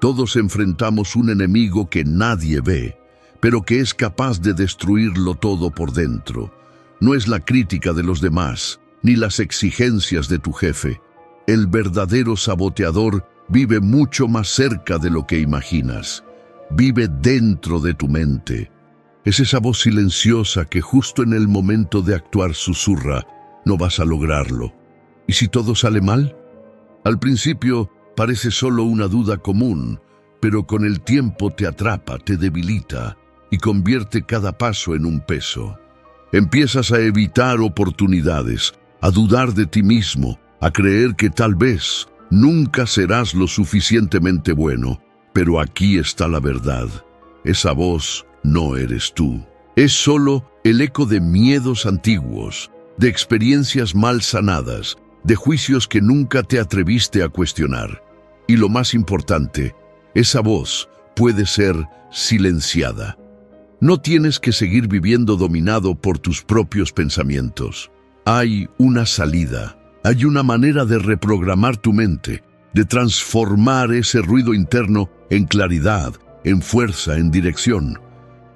Todos enfrentamos un enemigo que nadie ve, pero que es capaz de destruirlo todo por dentro. No es la crítica de los demás, ni las exigencias de tu jefe. El verdadero saboteador vive mucho más cerca de lo que imaginas. Vive dentro de tu mente. Es esa voz silenciosa que justo en el momento de actuar susurra: no vas a lograrlo. ¿Y si todo sale mal? Al principio parece solo una duda común, pero con el tiempo te atrapa, te debilita y convierte cada paso en un peso. Empiezas a evitar oportunidades, a dudar de ti mismo, a creer que tal vez nunca serás lo suficientemente bueno. Pero aquí está la verdad. Esa voz no eres tú. Es solo el eco de miedos antiguos, de experiencias mal sanadas, de juicios que nunca te atreviste a cuestionar. Y lo más importante, esa voz puede ser silenciada. No tienes que seguir viviendo dominado por tus propios pensamientos. Hay una salida, hay una manera de reprogramar tu mente, de transformar ese ruido interno en claridad, en fuerza, en dirección.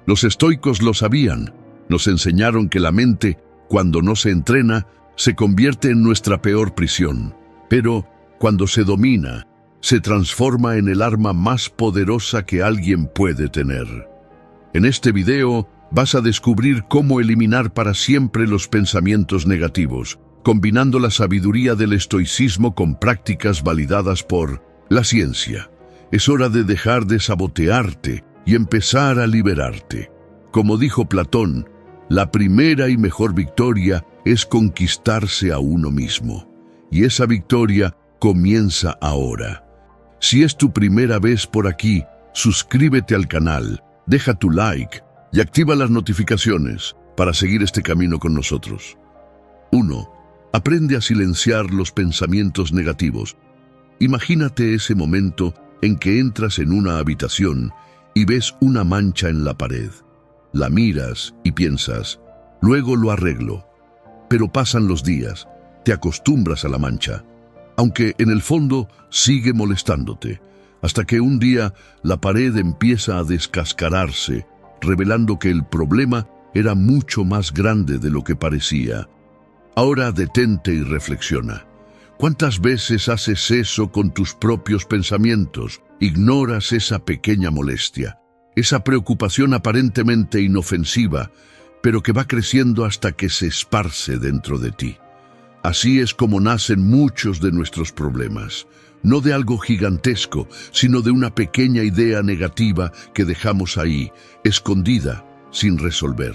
Los estoicos lo sabían. Nos enseñaron que la mente, cuando no se entrena, se convierte en nuestra peor prisión. Pero cuando se domina, se transforma en el arma más poderosa que alguien puede tener. En este video vas a descubrir cómo eliminar para siempre los pensamientos negativos, combinando la sabiduría del estoicismo con prácticas validadas por la ciencia. Es hora de dejar de sabotearte y empezar a liberarte. Como dijo Platón, la primera y mejor victoria es conquistarse a uno mismo. Y esa victoria comienza ahora. Si es tu primera vez por aquí, suscríbete al canal, deja tu like y activa las notificaciones para seguir este camino con nosotros. 1. Aprende a silenciar los pensamientos negativos. Imagínate ese momento en que entras en una habitación y ves una mancha en la pared. La miras y piensas, luego lo arreglo. Pero pasan los días, te acostumbras a la mancha, aunque en el fondo sigue molestándote, hasta que un día la pared empieza a descascararse, revelando que el problema era mucho más grande de lo que parecía. Ahora detente y reflexiona. ¿Cuántas veces haces eso con tus propios pensamientos? Ignoras esa pequeña molestia, esa preocupación aparentemente inofensiva, pero que va creciendo hasta que se esparce dentro de ti. Así es como nacen muchos de nuestros problemas, no de algo gigantesco, sino de una pequeña idea negativa que dejamos ahí, escondida, sin resolver.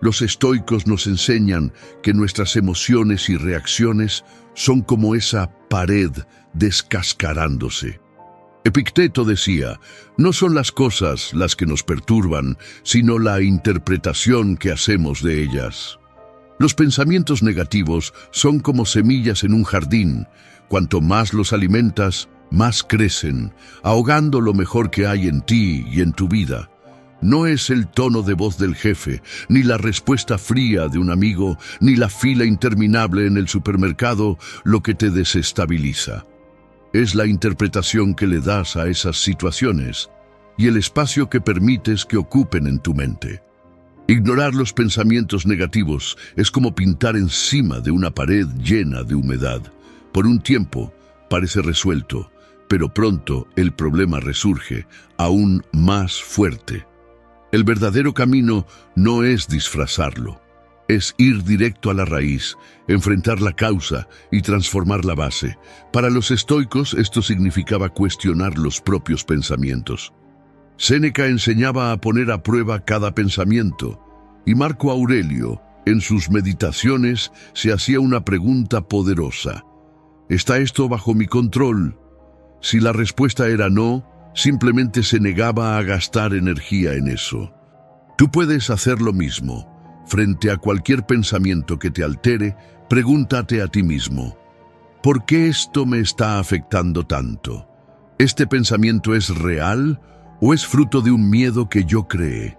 Los estoicos nos enseñan que nuestras emociones y reacciones son como esa pared descascarándose. Epicteto decía, no son las cosas las que nos perturban, sino la interpretación que hacemos de ellas. Los pensamientos negativos son como semillas en un jardín. Cuanto más los alimentas, más crecen, ahogando lo mejor que hay en ti y en tu vida. No es el tono de voz del jefe, ni la respuesta fría de un amigo, ni la fila interminable en el supermercado lo que te desestabiliza. Es la interpretación que le das a esas situaciones y el espacio que permites que ocupen en tu mente. Ignorar los pensamientos negativos es como pintar encima de una pared llena de humedad. Por un tiempo parece resuelto, pero pronto el problema resurge, aún más fuerte. El verdadero camino no es disfrazarlo, es ir directo a la raíz, enfrentar la causa y transformar la base. Para los estoicos esto significaba cuestionar los propios pensamientos. Séneca enseñaba a poner a prueba cada pensamiento, y Marco Aurelio, en sus meditaciones, se hacía una pregunta poderosa. ¿Está esto bajo mi control? Si la respuesta era no, simplemente se negaba a gastar energía en eso. Tú puedes hacer lo mismo. Frente a cualquier pensamiento que te altere, pregúntate a ti mismo, ¿por qué esto me está afectando tanto? ¿Este pensamiento es real o es fruto de un miedo que yo creé?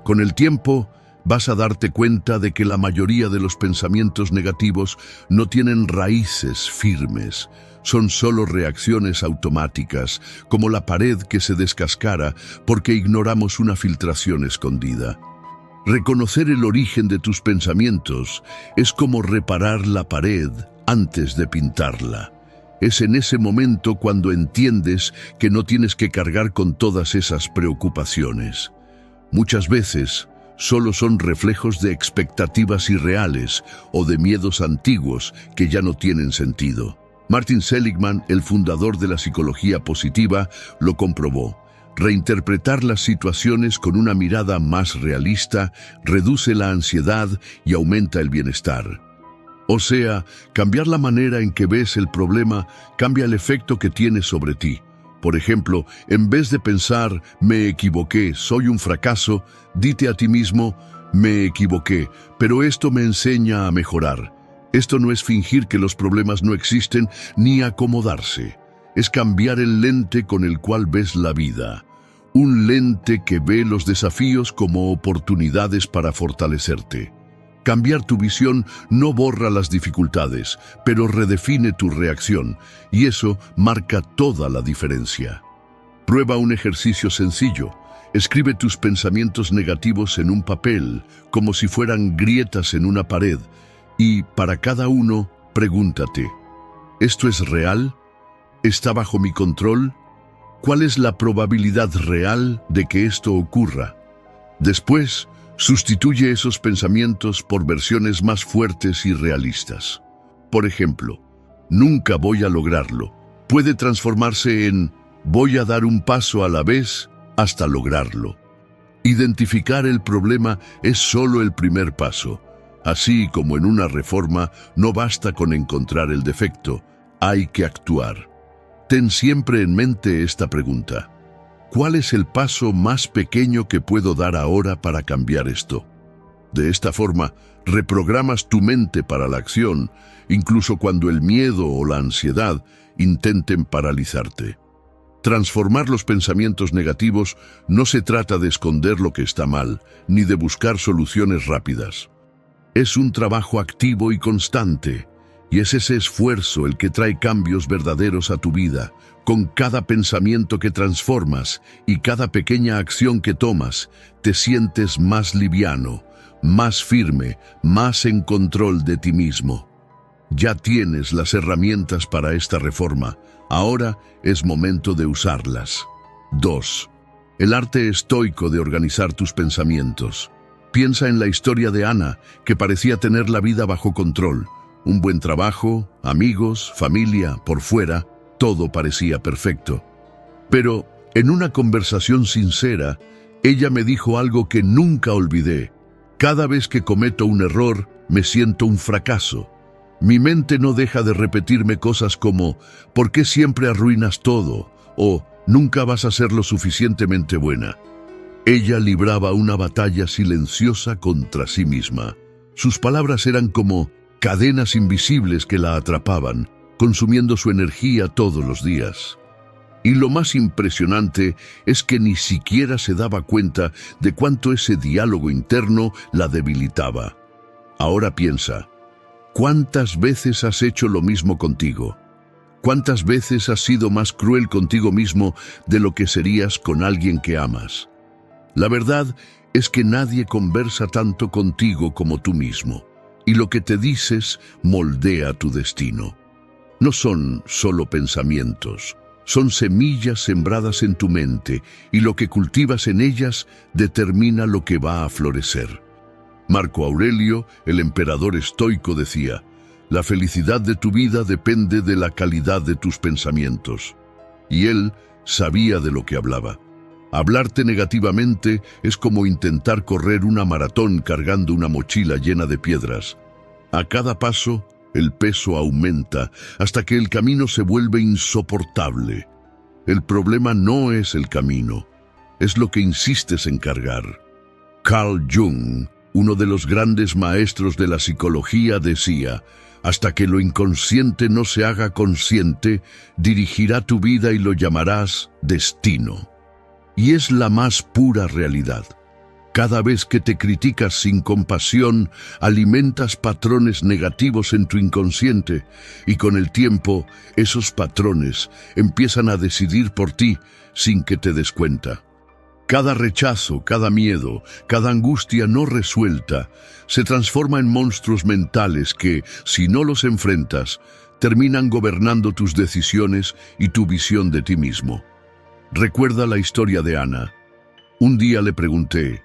Con el tiempo, vas a darte cuenta de que la mayoría de los pensamientos negativos no tienen raíces firmes. Son solo reacciones automáticas, como la pared que se descascara porque ignoramos una filtración escondida. Reconocer el origen de tus pensamientos es como reparar la pared antes de pintarla. Es en ese momento cuando entiendes que no tienes que cargar con todas esas preocupaciones. Muchas veces solo son reflejos de expectativas irreales o de miedos antiguos que ya no tienen sentido. Martin Seligman, el fundador de la psicología positiva, lo comprobó. Reinterpretar las situaciones con una mirada más realista reduce la ansiedad y aumenta el bienestar. O sea, cambiar la manera en que ves el problema cambia el efecto que tiene sobre ti. Por ejemplo, en vez de pensar, me equivoqué, soy un fracaso, dite a ti mismo, me equivoqué, pero esto me enseña a mejorar. Esto no es fingir que los problemas no existen ni acomodarse. Es cambiar el lente con el cual ves la vida. Un lente que ve los desafíos como oportunidades para fortalecerte. Cambiar tu visión no borra las dificultades, pero redefine tu reacción, y eso marca toda la diferencia. Prueba un ejercicio sencillo. Escribe tus pensamientos negativos en un papel, como si fueran grietas en una pared, y para cada uno, pregúntate, ¿esto es real? ¿Está bajo mi control? ¿Cuál es la probabilidad real de que esto ocurra? Después, sustituye esos pensamientos por versiones más fuertes y realistas. Por ejemplo, nunca voy a lograrlo. Puede transformarse en voy a dar un paso a la vez hasta lograrlo. Identificar el problema es solo el primer paso. Así como en una reforma, no basta con encontrar el defecto, hay que actuar. Ten siempre en mente esta pregunta. ¿Cuál es el paso más pequeño que puedo dar ahora para cambiar esto? De esta forma, reprogramas tu mente para la acción, incluso cuando el miedo o la ansiedad intenten paralizarte. Transformar los pensamientos negativos no se trata de esconder lo que está mal, ni de buscar soluciones rápidas. Es un trabajo activo y constante, y es ese esfuerzo el que trae cambios verdaderos a tu vida. Con cada pensamiento que transformas y cada pequeña acción que tomas, te sientes más liviano, más firme, más en control de ti mismo. Ya tienes las herramientas para esta reforma. Ahora es momento de usarlas. 2. El arte estoico de organizar tus pensamientos. Piensa en la historia de Ana, que parecía tener la vida bajo control. Un buen trabajo, amigos, familia, por fuera, todo parecía perfecto. Pero en una conversación sincera, ella me dijo algo que nunca olvidé. Cada vez que cometo un error, me siento un fracaso. Mi mente no deja de repetirme cosas como ¿por qué siempre arruinas todo? O nunca vas a ser lo suficientemente buena. Ella libraba una batalla silenciosa contra sí misma. Sus palabras eran como cadenas invisibles que la atrapaban, consumiendo su energía todos los días. Y lo más impresionante es que ni siquiera se daba cuenta de cuánto ese diálogo interno la debilitaba. Ahora piensa, ¿cuántas veces has hecho lo mismo contigo? ¿Cuántas veces has sido más cruel contigo mismo de lo que serías con alguien que amas? La verdad es que nadie conversa tanto contigo como tú mismo, y lo que te dices moldea tu destino. No son solo pensamientos, son semillas sembradas en tu mente, y lo que cultivas en ellas determina lo que va a florecer. Marco Aurelio, el emperador estoico, decía, la felicidad de tu vida depende de la calidad de tus pensamientos. Y él sabía de lo que hablaba. Hablarte negativamente es como intentar correr una maratón cargando una mochila llena de piedras. A cada paso, el peso aumenta hasta que el camino se vuelve insoportable. El problema no es el camino, es lo que insistes en cargar. Carl Jung, uno de los grandes maestros de la psicología, decía, hasta que lo inconsciente no se haga consciente, dirigirá tu vida y lo llamarás destino. Y es la más pura realidad. Cada vez que te criticas sin compasión, alimentas patrones negativos en tu inconsciente y con el tiempo esos patrones empiezan a decidir por ti sin que te des cuenta. Cada rechazo, cada miedo, cada angustia no resuelta se transforma en monstruos mentales que, si no los enfrentas, terminan gobernando tus decisiones y tu visión de ti mismo. Recuerda la historia de Ana. Un día le pregunté,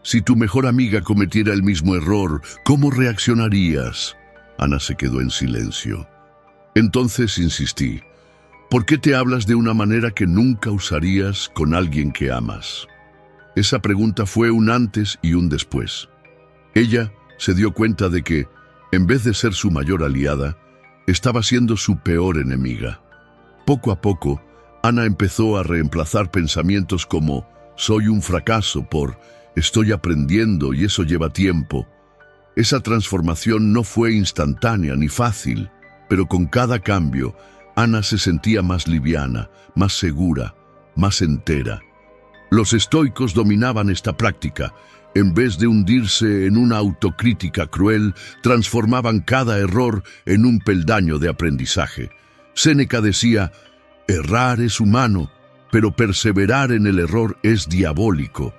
si tu mejor amiga cometiera el mismo error, ¿cómo reaccionarías? Ana se quedó en silencio. Entonces insistí, ¿por qué te hablas de una manera que nunca usarías con alguien que amas? Esa pregunta fue un antes y un después. Ella se dio cuenta de que, en vez de ser su mayor aliada, estaba siendo su peor enemiga. Poco a poco, Ana empezó a reemplazar pensamientos como «soy un fracaso» por «estoy aprendiendo y eso lleva tiempo». Esa transformación no fue instantánea ni fácil, pero con cada cambio, Ana se sentía más liviana, más segura, más entera. Los estoicos dominaban esta práctica. En vez de hundirse en una autocrítica cruel, transformaban cada error en un peldaño de aprendizaje. Séneca decía, errar es humano, pero perseverar en el error es diabólico.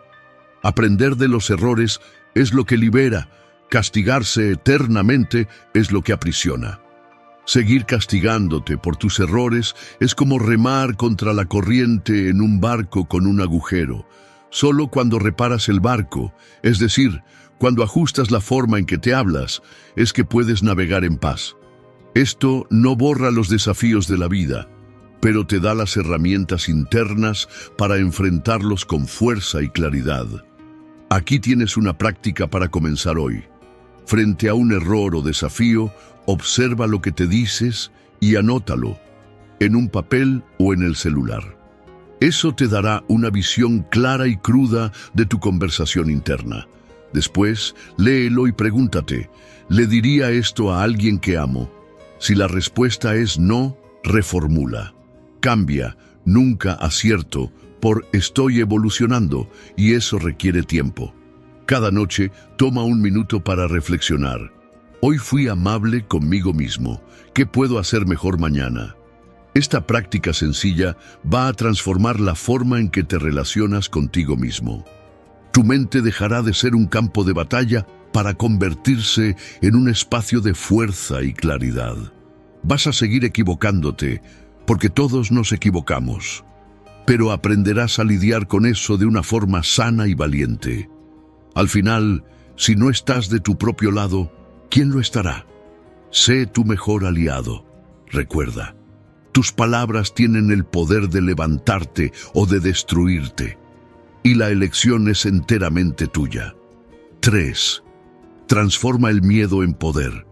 Aprender de los errores es lo que libera, castigarse eternamente es lo que aprisiona. Seguir castigándote por tus errores es como remar contra la corriente en un barco con un agujero. Solo cuando reparas el barco, es decir, cuando ajustas la forma en que te hablas, es que puedes navegar en paz. Esto no borra los desafíos de la vida, pero te da las herramientas internas para enfrentarlos con fuerza y claridad. Aquí tienes una práctica para comenzar hoy. Frente a un error o desafío, observa lo que te dices y anótalo, en un papel o en el celular. Eso te dará una visión clara y cruda de tu conversación interna. Después, léelo y pregúntate, ¿le diría esto a alguien que amo? Si la respuesta es no, reformula. Cambia, nunca acierto, por estoy evolucionando, y eso requiere tiempo. Cada noche, toma un minuto para reflexionar. Hoy fui amable conmigo mismo. ¿Qué puedo hacer mejor mañana? Esta práctica sencilla va a transformar la forma en que te relacionas contigo mismo. Tu mente dejará de ser un campo de batalla para convertirse en un espacio de fuerza y claridad. Vas a seguir equivocándote, porque todos nos equivocamos, pero aprenderás a lidiar con eso de una forma sana y valiente. Al final, si no estás de tu propio lado, ¿quién lo estará? Sé tu mejor aliado. Recuerda, tus palabras tienen el poder de levantarte o de destruirte, y la elección es enteramente tuya. 3. Transforma el miedo en poder.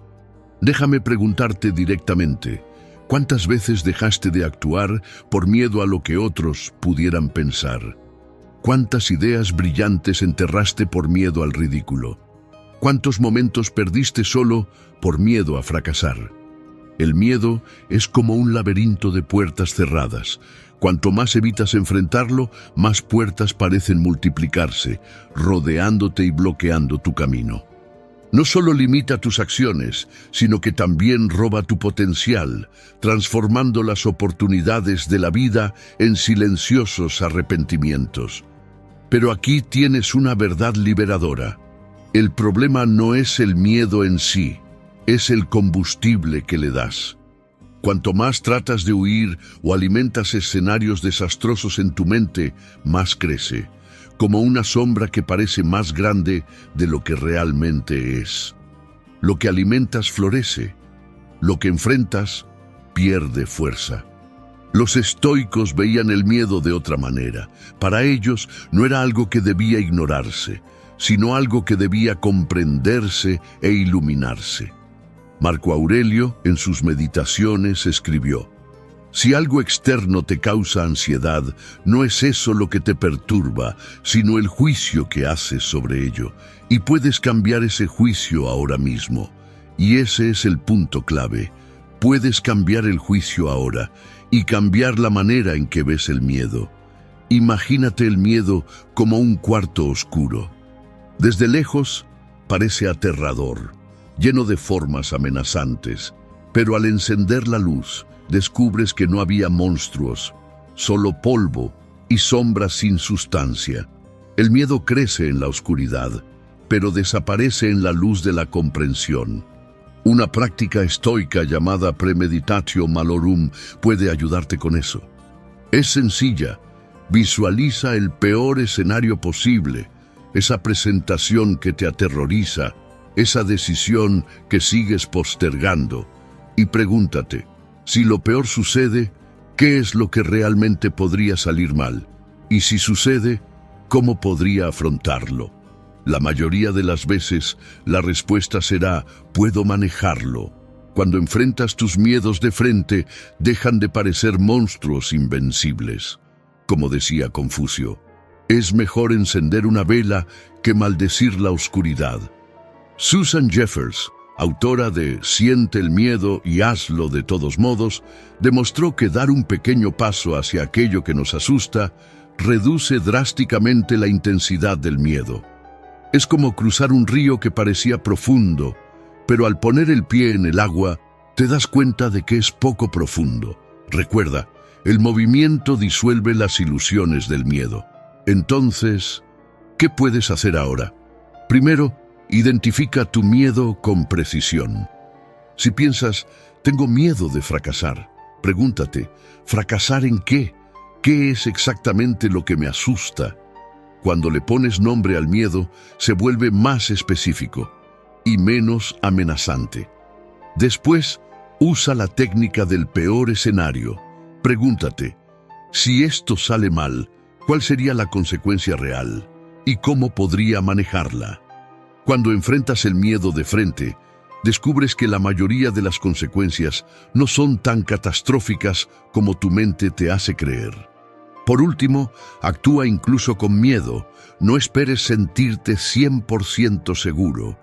Déjame preguntarte directamente, ¿cuántas veces dejaste de actuar por miedo a lo que otros pudieran pensar? ¿Cuántas ideas brillantes enterraste por miedo al ridículo? ¿Cuántos momentos perdiste solo por miedo a fracasar? El miedo es como un laberinto de puertas cerradas. Cuanto más evitas enfrentarlo, más puertas parecen multiplicarse, rodeándote y bloqueando tu camino. No solo limita tus acciones, sino que también roba tu potencial, transformando las oportunidades de la vida en silenciosos arrepentimientos. Pero aquí tienes una verdad liberadora. El problema no es el miedo en sí, es el combustible que le das. Cuanto más tratas de huir o alimentas escenarios desastrosos en tu mente, más crece, como una sombra que parece más grande de lo que realmente es. Lo que alimentas florece, lo que enfrentas pierde fuerza. Los estoicos veían el miedo de otra manera. Para ellos no era algo que debía ignorarse, sino algo que debía comprenderse e iluminarse. Marco Aurelio, en sus meditaciones, escribió: si algo externo te causa ansiedad, no es eso lo que te perturba, sino el juicio que haces sobre ello. Y puedes cambiar ese juicio ahora mismo. Y ese es el punto clave. Puedes cambiar el juicio ahora y cambiar la manera en que ves el miedo. Imagínate el miedo como un cuarto oscuro. Desde lejos parece aterrador, lleno de formas amenazantes, pero al encender la luz descubres que no había monstruos, solo polvo y sombras sin sustancia. El miedo crece en la oscuridad, pero desaparece en la luz de la comprensión. Una práctica estoica llamada premeditatio malorum puede ayudarte con eso. Es sencilla. Visualiza el peor escenario posible, esa presentación que te aterroriza, esa decisión que sigues postergando, y pregúntate, si lo peor sucede, ¿qué es lo que realmente podría salir mal? Y si sucede, ¿cómo podría afrontarlo? La mayoría de las veces, la respuesta será, puedo manejarlo. Cuando enfrentas tus miedos de frente, dejan de parecer monstruos invencibles. Como decía Confucio, es mejor encender una vela que maldecir la oscuridad. Susan Jeffers, autora de Siente el miedo y hazlo de todos modos, demostró que dar un pequeño paso hacia aquello que nos asusta reduce drásticamente la intensidad del miedo. Es como cruzar un río que parecía profundo, pero al poner el pie en el agua, te das cuenta de que es poco profundo. Recuerda, el movimiento disuelve las ilusiones del miedo. Entonces, ¿qué puedes hacer ahora? Primero, identifica tu miedo con precisión. Si piensas, tengo miedo de fracasar, pregúntate, ¿fracasar en qué? ¿Qué es exactamente lo que me asusta? Cuando le pones nombre al miedo, se vuelve más específico y menos amenazante. Después, usa la técnica del peor escenario. Pregúntate, si esto sale mal, ¿cuál sería la consecuencia real? ¿Y cómo podría manejarla? Cuando enfrentas el miedo de frente, descubres que la mayoría de las consecuencias no son tan catastróficas como tu mente te hace creer. Por último, actúa incluso con miedo. No esperes sentirte 100% seguro.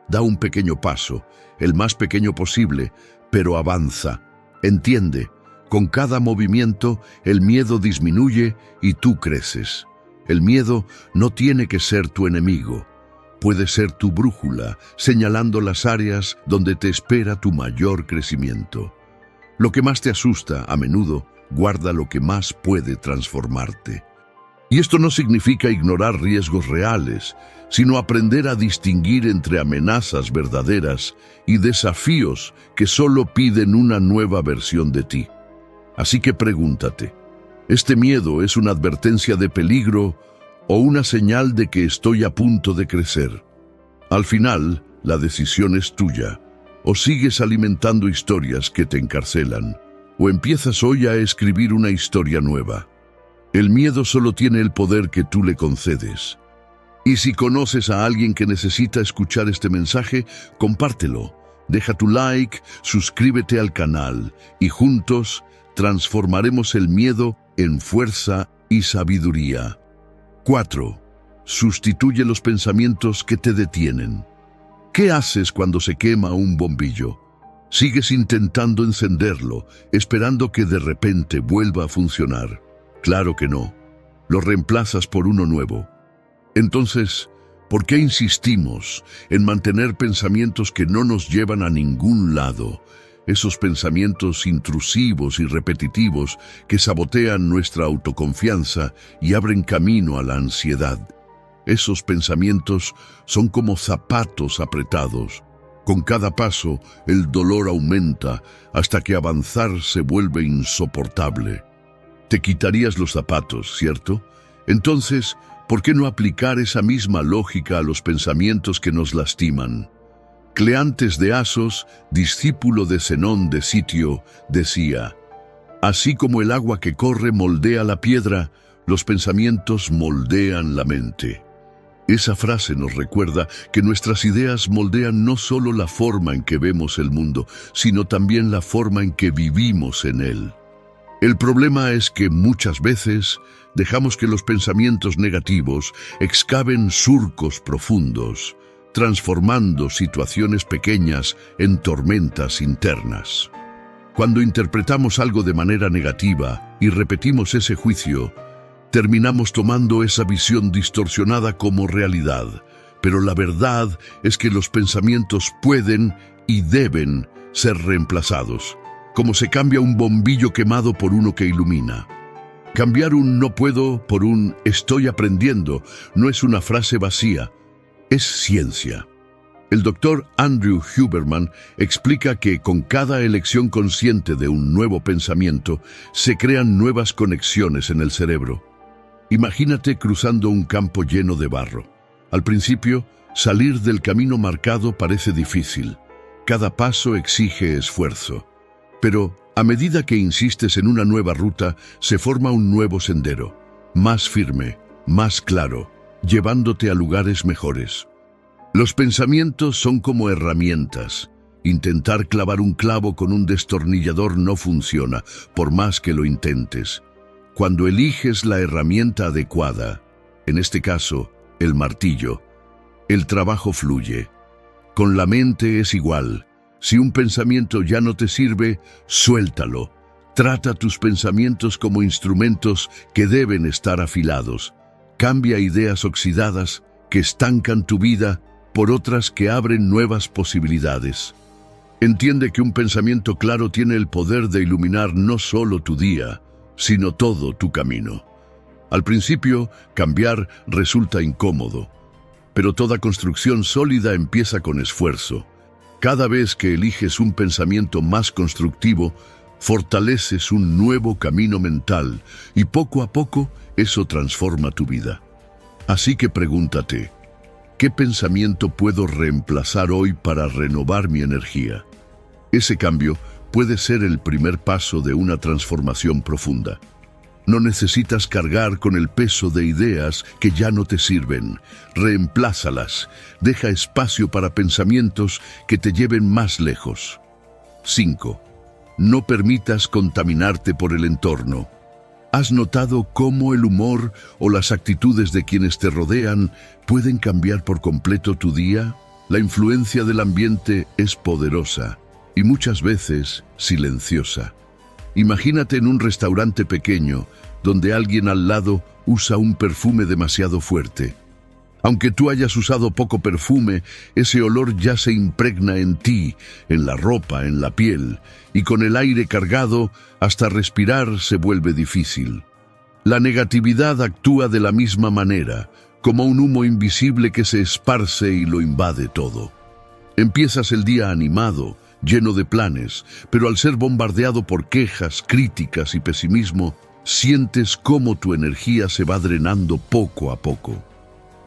Da un pequeño paso, el más pequeño posible, pero avanza. Entiende, con cada movimiento el miedo disminuye y tú creces. El miedo no tiene que ser tu enemigo. Puede ser tu brújula, señalando las áreas donde te espera tu mayor crecimiento. Lo que más te asusta, a menudo, guarda lo que más puede transformarte. Y esto no significa ignorar riesgos reales, sino aprender a distinguir entre amenazas verdaderas y desafíos que solo piden una nueva versión de ti. Así que pregúntate, ¿este miedo es una advertencia de peligro o una señal de que estoy a punto de crecer? Al final, la decisión es tuya. O sigues alimentando historias que te encarcelan, o empiezas hoy a escribir una historia nueva. El miedo solo tiene el poder que tú le concedes. Y si conoces a alguien que necesita escuchar este mensaje, compártelo. Deja tu like, suscríbete al canal y juntos transformaremos el miedo en fuerza y sabiduría. 4. Sustituye los pensamientos que te detienen. ¿Qué haces cuando se quema un bombillo? ¿Sigues intentando encenderlo, esperando que de repente vuelva a funcionar? Claro que no. Lo reemplazas por uno nuevo. Entonces, ¿por qué insistimos en mantener pensamientos que no nos llevan a ningún lado? Esos pensamientos intrusivos y repetitivos que sabotean nuestra autoconfianza y abren camino a la ansiedad. Esos pensamientos son como zapatos apretados. Con cada paso, el dolor aumenta hasta que avanzar se vuelve insoportable. Te quitarías los zapatos, ¿cierto? Entonces, ¿por qué no aplicar esa misma lógica a los pensamientos que nos lastiman? Cleantes de Asos, discípulo de Zenón de Sitio, decía, así como el agua que corre moldea la piedra, los pensamientos moldean la mente. Esa frase nos recuerda que nuestras ideas moldean no solo la forma en que vemos el mundo, sino también la forma en que vivimos en él. El problema es que muchas veces dejamos que los pensamientos negativos excaven surcos profundos, transformando situaciones pequeñas en tormentas internas. Cuando interpretamos algo de manera negativa y repetimos ese juicio, terminamos tomando esa visión distorsionada como realidad, pero la verdad es que los pensamientos pueden y deben ser reemplazados, como se cambia un bombillo quemado por uno que ilumina. Cambiar un no puedo por un estoy aprendiendo no es una frase vacía, es ciencia. El doctor Andrew Huberman explica que con cada elección consciente de un nuevo pensamiento se crean nuevas conexiones en el cerebro. Imagínate cruzando un campo lleno de barro. Al principio, salir del camino marcado parece difícil. Cada paso exige esfuerzo. Pero a medida que insistes en una nueva ruta, se forma un nuevo sendero, más firme, más claro, llevándote a lugares mejores. Los pensamientos son como herramientas. Intentar clavar un clavo con un destornillador no funciona, por más que lo intentes. Cuando eliges la herramienta adecuada, en este caso, el martillo, el trabajo fluye. Con la mente es igual. Si un pensamiento ya no te sirve, suéltalo. Trata tus pensamientos como instrumentos que deben estar afilados. Cambia ideas oxidadas que estancan tu vida por otras que abren nuevas posibilidades. Entiende que un pensamiento claro tiene el poder de iluminar no solo tu día, sino todo tu camino. Al principio, cambiar resulta incómodo, pero toda construcción sólida empieza con esfuerzo. Cada vez que eliges un pensamiento más constructivo, fortaleces un nuevo camino mental y poco a poco eso transforma tu vida. Así que pregúntate, ¿qué pensamiento puedo reemplazar hoy para renovar mi energía? Ese cambio puede ser el primer paso de una transformación profunda. No necesitas cargar con el peso de ideas que ya no te sirven. Reemplázalas. Deja espacio para pensamientos que te lleven más lejos. 5. No permitas contaminarte por el entorno. ¿Has notado cómo el humor o las actitudes de quienes te rodean pueden cambiar por completo tu día? La influencia del ambiente es poderosa y muchas veces silenciosa. Imagínate en un restaurante pequeño donde alguien al lado usa un perfume demasiado fuerte. Aunque tú hayas usado poco perfume, ese olor ya se impregna en ti, en la ropa, en la piel, y con el aire cargado, hasta respirar se vuelve difícil. La negatividad actúa de la misma manera, como un humo invisible que se esparce y lo invade todo. Empiezas el día animado, lleno de planes, pero al ser bombardeado por quejas, críticas y pesimismo, sientes cómo tu energía se va drenando poco a poco.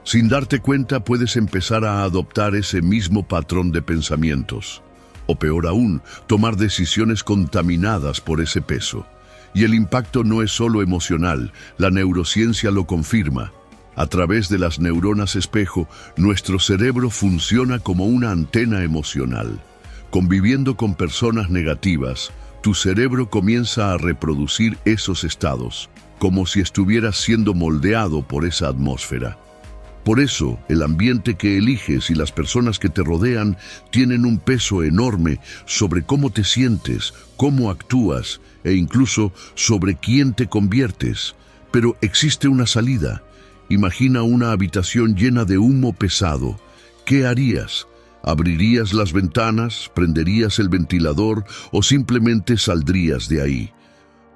Sin darte cuenta, puedes empezar a adoptar ese mismo patrón de pensamientos, o peor aún, tomar decisiones contaminadas por ese peso. Y el impacto no es solo emocional, la neurociencia lo confirma. A través de las neuronas espejo, nuestro cerebro funciona como una antena emocional. Conviviendo con personas negativas, tu cerebro comienza a reproducir esos estados, como si estuvieras siendo moldeado por esa atmósfera. Por eso, el ambiente que eliges y las personas que te rodean tienen un peso enorme sobre cómo te sientes, cómo actúas e incluso sobre quién te conviertes. Pero existe una salida. Imagina una habitación llena de humo pesado. ¿Qué harías? ¿Abrirías las ventanas, prenderías el ventilador o simplemente saldrías de ahí?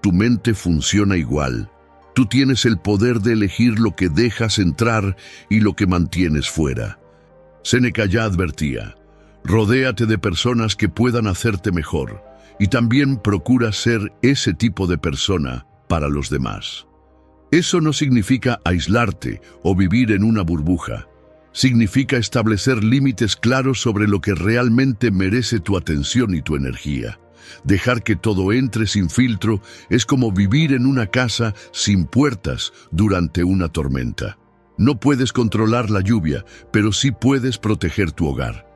Tu mente funciona igual. Tú tienes el poder de elegir lo que dejas entrar y lo que mantienes fuera. Séneca ya advertía, rodéate de personas que puedan hacerte mejor y también procura ser ese tipo de persona para los demás. Eso no significa aislarte o vivir en una burbuja. Significa establecer límites claros sobre lo que realmente merece tu atención y tu energía. Dejar que todo entre sin filtro es como vivir en una casa sin puertas durante una tormenta. No puedes controlar la lluvia, pero sí puedes proteger tu hogar.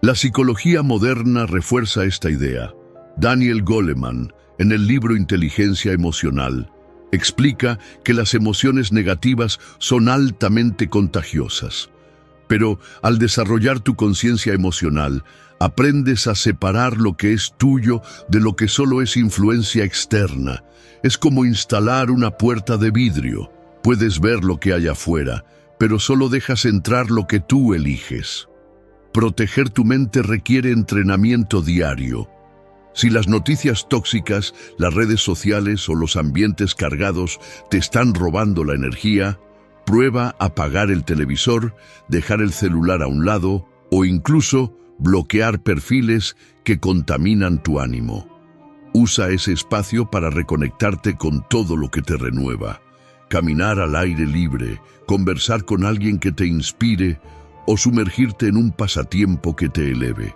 La psicología moderna refuerza esta idea. Daniel Goleman, en el libro Inteligencia Emocional, explica que las emociones negativas son altamente contagiosas. Pero al desarrollar tu conciencia emocional, aprendes a separar lo que es tuyo de lo que solo es influencia externa. Es como instalar una puerta de vidrio. Puedes ver lo que hay afuera, pero solo dejas entrar lo que tú eliges. Proteger tu mente requiere entrenamiento diario. Si las noticias tóxicas, las redes sociales o los ambientes cargados te están robando la energía, prueba apagar el televisor, dejar el celular a un lado o incluso bloquear perfiles que contaminan tu ánimo. Usa ese espacio para reconectarte con todo lo que te renueva. Caminar al aire libre, conversar con alguien que te inspire o sumergirte en un pasatiempo que te eleve.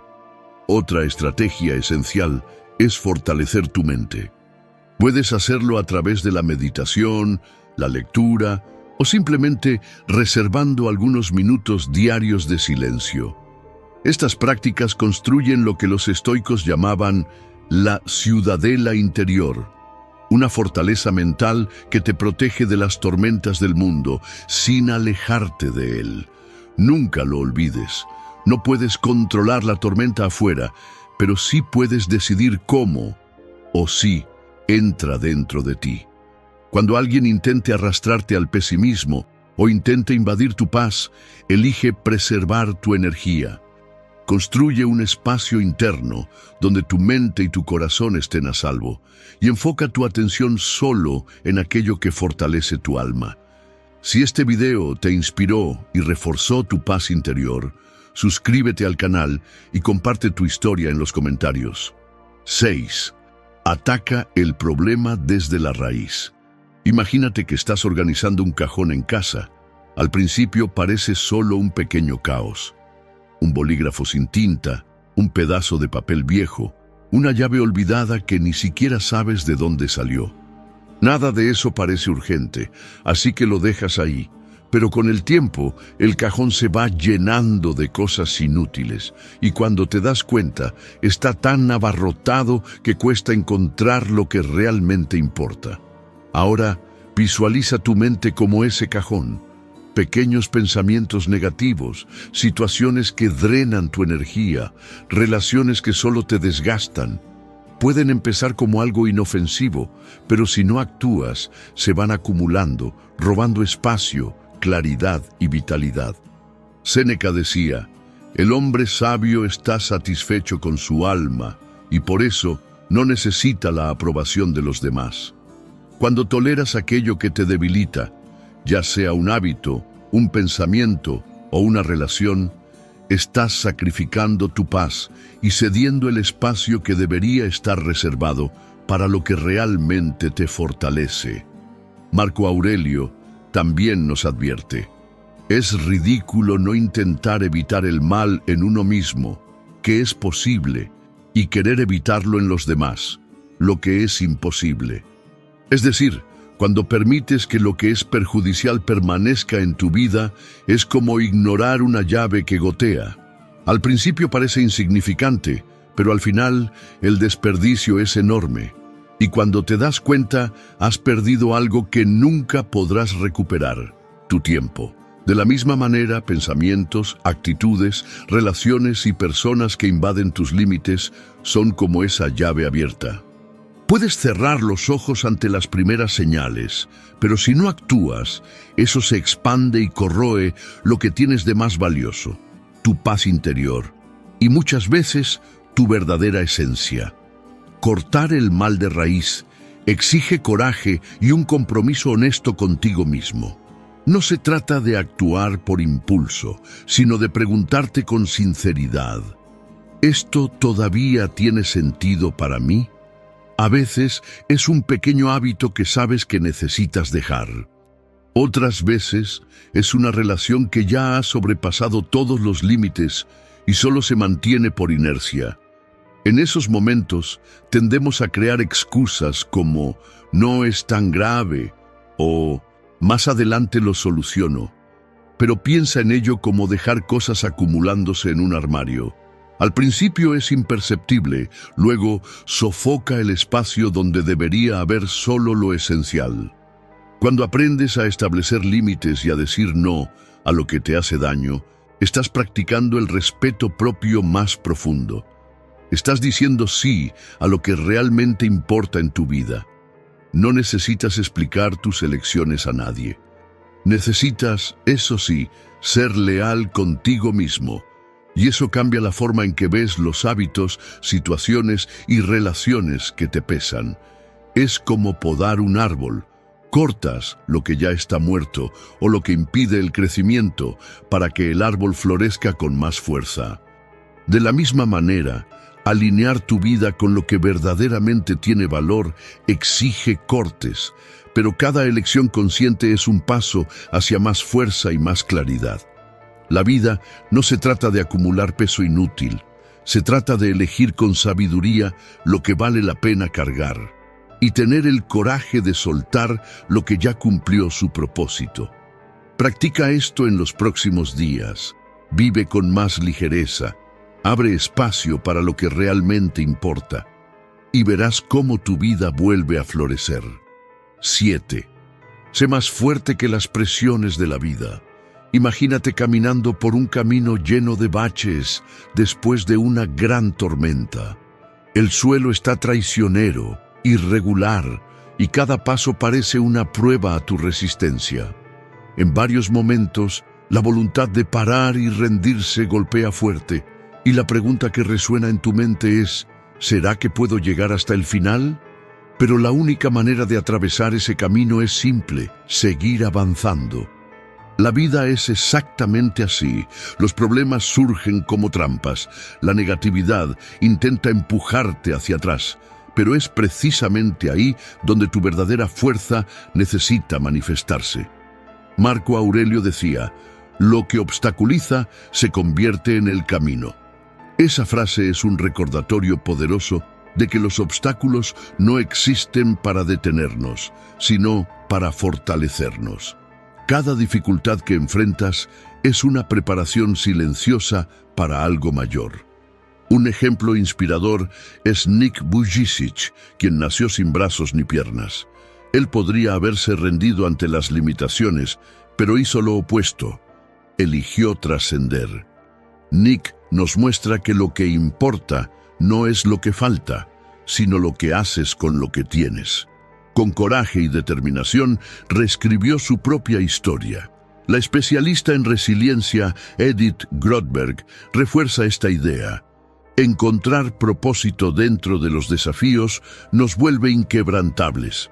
Otra estrategia esencial es fortalecer tu mente. Puedes hacerlo a través de la meditación, la lectura o simplemente reservando algunos minutos diarios de silencio. Estas prácticas construyen lo que los estoicos llamaban la ciudadela interior, una fortaleza mental que te protege de las tormentas del mundo sin alejarte de él. Nunca lo olvides. No puedes controlar la tormenta afuera, pero sí puedes decidir cómo o si entra dentro de ti. Cuando alguien intente arrastrarte al pesimismo o intente invadir tu paz, elige preservar tu energía. Construye un espacio interno donde tu mente y tu corazón estén a salvo y enfoca tu atención solo en aquello que fortalece tu alma. Si este video te inspiró y reforzó tu paz interior, suscríbete al canal y comparte tu historia en los comentarios. 6. Ataca el problema desde la raíz. Imagínate que estás organizando un cajón en casa. Al principio parece solo un pequeño caos. Un bolígrafo sin tinta, un pedazo de papel viejo, una llave olvidada que ni siquiera sabes de dónde salió. Nada de eso parece urgente, así que lo dejas ahí. Pero con el tiempo, el cajón se va llenando de cosas inútiles y cuando te das cuenta, está tan abarrotado que cuesta encontrar lo que realmente importa. Ahora, visualiza tu mente como ese cajón. Pequeños pensamientos negativos, situaciones que drenan tu energía, relaciones que solo te desgastan. Pueden empezar como algo inofensivo, pero si no actúas, se van acumulando, robando espacio, claridad y vitalidad. Séneca decía, el hombre sabio está satisfecho con su alma y por eso no necesita la aprobación de los demás. Cuando toleras aquello que te debilita, ya sea un hábito, un pensamiento o una relación, estás sacrificando tu paz y cediendo el espacio que debería estar reservado para lo que realmente te fortalece. Marco Aurelio también nos advierte, es ridículo no intentar evitar el mal en uno mismo, que es posible, y querer evitarlo en los demás, lo que es imposible. Es decir, cuando permites que lo que es perjudicial permanezca en tu vida, es como ignorar una llave que gotea. Al principio parece insignificante, pero al final el desperdicio es enorme. Y cuando te das cuenta, has perdido algo que nunca podrás recuperar, tu tiempo. De la misma manera, pensamientos, actitudes, relaciones y personas que invaden tus límites son como esa llave abierta. Puedes cerrar los ojos ante las primeras señales, pero si no actúas, eso se expande y corroe lo que tienes de más valioso, tu paz interior, y muchas veces tu verdadera esencia. Cortar el mal de raíz exige coraje y un compromiso honesto contigo mismo. No se trata de actuar por impulso, sino de preguntarte con sinceridad, ¿esto todavía tiene sentido para mí? A veces es un pequeño hábito que sabes que necesitas dejar. Otras veces es una relación que ya ha sobrepasado todos los límites y solo se mantiene por inercia. En esos momentos tendemos a crear excusas como no es tan grave o más adelante lo soluciono. Pero piensa en ello como dejar cosas acumulándose en un armario. Al principio es imperceptible, luego sofoca el espacio donde debería haber solo lo esencial. Cuando aprendes a establecer límites y a decir no a lo que te hace daño, estás practicando el respeto propio más profundo. Estás diciendo sí a lo que realmente importa en tu vida. No necesitas explicar tus elecciones a nadie. Necesitas, eso sí, ser leal contigo mismo. Y eso cambia la forma en que ves los hábitos, situaciones y relaciones que te pesan. Es como podar un árbol. Cortas lo que ya está muerto o lo que impide el crecimiento para que el árbol florezca con más fuerza. De la misma manera, alinear tu vida con lo que verdaderamente tiene valor exige cortes, pero cada elección consciente es un paso hacia más fuerza y más claridad. La vida no se trata de acumular peso inútil, se trata de elegir con sabiduría lo que vale la pena cargar y tener el coraje de soltar lo que ya cumplió su propósito. Practica esto en los próximos días, vive con más ligereza, abre espacio para lo que realmente importa y verás cómo tu vida vuelve a florecer. 7. Sé más fuerte que las presiones de la vida. Imagínate caminando por un camino lleno de baches después de una gran tormenta. El suelo está traicionero, irregular, y cada paso parece una prueba a tu resistencia. En varios momentos, la voluntad de parar y rendirse golpea fuerte, y la pregunta que resuena en tu mente es, ¿será que puedo llegar hasta el final? Pero la única manera de atravesar ese camino es simple, seguir avanzando. La vida es exactamente así. Los problemas surgen como trampas. La negatividad intenta empujarte hacia atrás, pero es precisamente ahí donde tu verdadera fuerza necesita manifestarse. Marco Aurelio decía, lo que obstaculiza se convierte en el camino. Esa frase es un recordatorio poderoso de que los obstáculos no existen para detenernos, sino para fortalecernos. Cada dificultad que enfrentas es una preparación silenciosa para algo mayor. Un ejemplo inspirador es Nick Vujicic, quien nació sin brazos ni piernas. Él podría haberse rendido ante las limitaciones, pero hizo lo opuesto. Eligió trascender. Nick nos muestra que lo que importa no es lo que falta, sino lo que haces con lo que tienes. Con coraje y determinación, reescribió su propia historia. La especialista en resiliencia Edith Grodberg refuerza esta idea. Encontrar propósito dentro de los desafíos nos vuelve inquebrantables.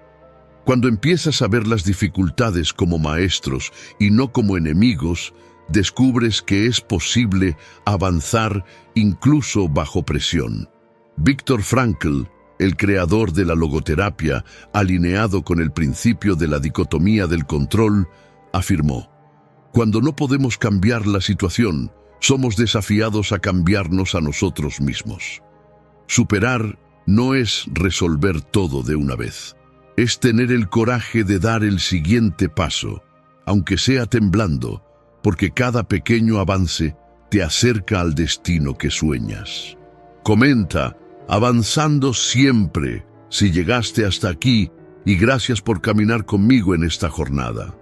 Cuando empiezas a ver las dificultades como maestros y no como enemigos, descubres que es posible avanzar incluso bajo presión. Viktor Frankl, el creador de la logoterapia, alineado con el principio de la dicotomía del control, afirmó: cuando no podemos cambiar la situación, somos desafiados a cambiarnos a nosotros mismos. Superar no es resolver todo de una vez. Es tener el coraje de dar el siguiente paso, aunque sea temblando, porque cada pequeño avance te acerca al destino que sueñas. Comenta, avanzando siempre, si llegaste hasta aquí, y gracias por caminar conmigo en esta jornada.